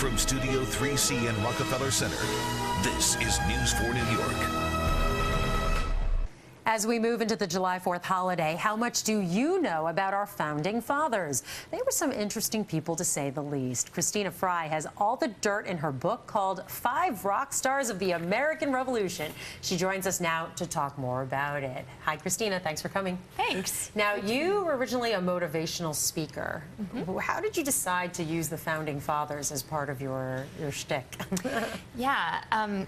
From Studio 3C in Rockefeller Center, this is News 4 New York. As we move into the July 4th holiday, how much do you know about our founding fathers? They were some interesting people, to say the least. Christina Fry has all the dirt in her book called 5 Rock Stars of the American Revolution. She joins us now to talk more about it. Hi, Christina. Thanks for coming. Thanks. Now, you were originally a motivational speaker. How did you decide to use the founding fathers as part of your shtick? I'm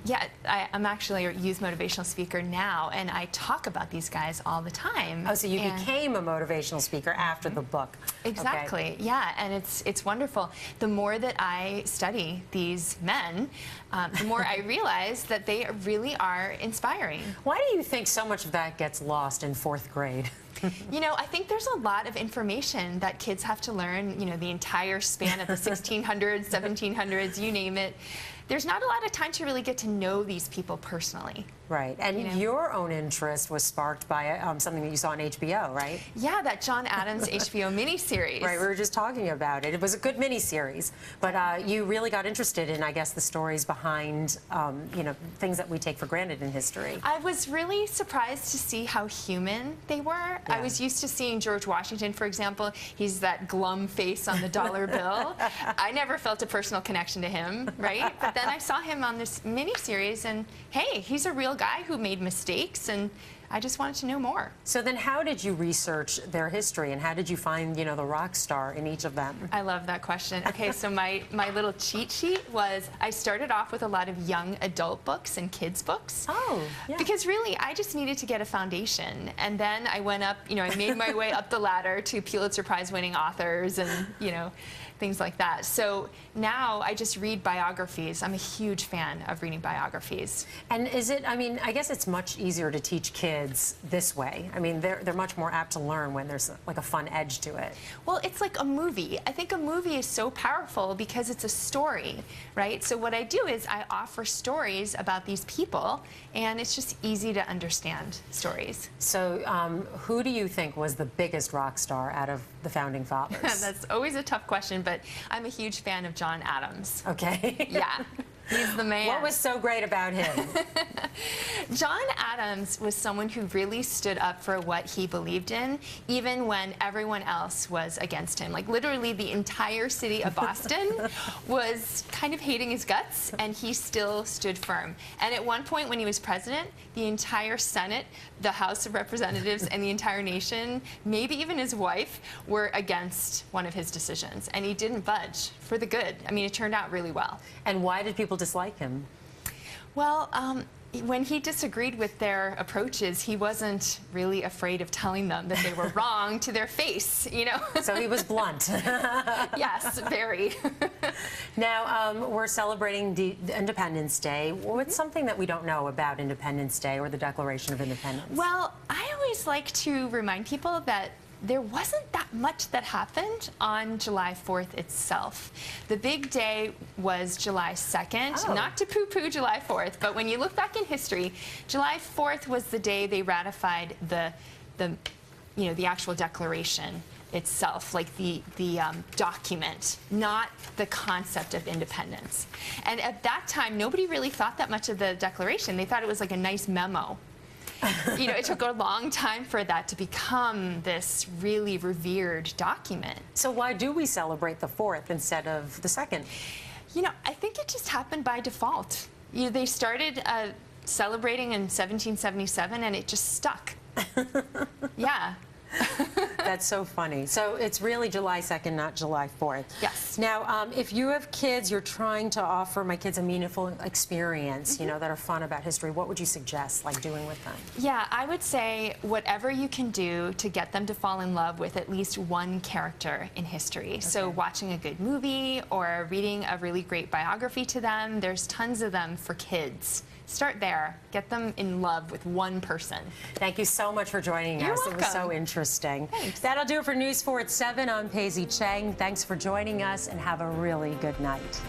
actually a youth motivational speaker now, and I talk about these guys all the time. Oh, so you became a motivational speaker after the book. Exactly. Okay. Yeah, and it's wonderful. The more that I study these men, the more I realize that they really are inspiring. Why do you think so much of that gets lost in 4th grade? You know, I think there's a lot of information that kids have to learn, you know, the entire span of the 1600s, 1700s, you name it. There's not a lot of time to really get to know these people personally. Right, and your own interest was sparked by something that you saw on HBO, right? Yeah, that John Adams HBO miniseries. Right, we were just talking about it. It was a good miniseries, but you really got interested in, I guess, the stories behind, you know, things that we take for granted in history. I was really surprised to see how human they were. Yeah. I was used to seeing George Washington, for example. He's that glum face on the dollar bill. I never felt a personal connection to him, right? But then I saw him on this miniseries, and hey, he's a real guy who made mistakes, and I just wanted to know more. So then how did you research their history, and how did you find, you know, the rock star in each of them? I love that question. Okay, so my little cheat sheet was I started off with a lot of young adult books and kids books. Oh, yeah. Because really, I just needed to get a foundation. And then I went up, you know, I made my way up the ladder to Pulitzer Prize winning authors and, you know, things like that. So now I just read biographies. I'm a huge fan of reading biographies. And is it, I mean, I guess it's much easier to teach kids this way. I mean, they're much more apt to learn when there's like a fun edge to it. Well, it's like a movie. I think a movie is so powerful because it's a story, right? So what I do is I offer stories about these people, and it's just easy to understand stories. So who do you think was the biggest rock star out of the founding fathers? That's always a tough question, but I'm a huge fan of John Adams. Okay. Yeah. He's the man. What was so great about him? John Adams was someone who really stood up for what he believed in, even when everyone else was against him. Like, literally, the entire city of Boston was kind of hating his guts, and he still stood firm. And at one point, when he was president, the entire Senate, the House of Representatives, and the entire nation, maybe even his wife, were against one of his decisions. And he didn't budge for the good. I mean, it turned out really well. And why did people dislike him? Well, when he disagreed with their approaches, he wasn't really afraid of telling them that they were wrong to their face, you know? So he was blunt. Yes, very. Now, we're celebrating Independence Day. What's something that we don't know about Independence Day or the Declaration of Independence? Well, I always like to remind people that there wasn't that much that happened on July 4th itself. The big day was July 2nd. Oh. Not to poo-poo July 4th, but when you look back in history, July 4th was the day they ratified the actual declaration itself, like the document, not the concept of independence. And at that time, nobody really thought that much of the declaration. They thought it was like a nice memo. You know, it took a long time for that to become this really revered document. So why do we celebrate the 4th instead of the 2nd? You know, I think it just happened by default. You know, they started celebrating in 1777, and it just stuck. Yeah. That's so funny. So it's really July 2nd, not July 4th. Yes. Now, if you have kids, you're trying to offer my kids a meaningful experience, you know, that are fun about history. What would you suggest, like, doing with them? Yeah, I would say whatever you can do to get them to fall in love with at least one character in history. Okay. So watching a good movie or reading a really great biography to them. There's tons of them for kids. Start there. Get them in love with one person. Thank you so much for joining us. You're welcome. It was so interesting. Thanks. That'll do it for News 4 at 7. I'm Pei-Sze Chang. Thanks for joining us, and have a really good night.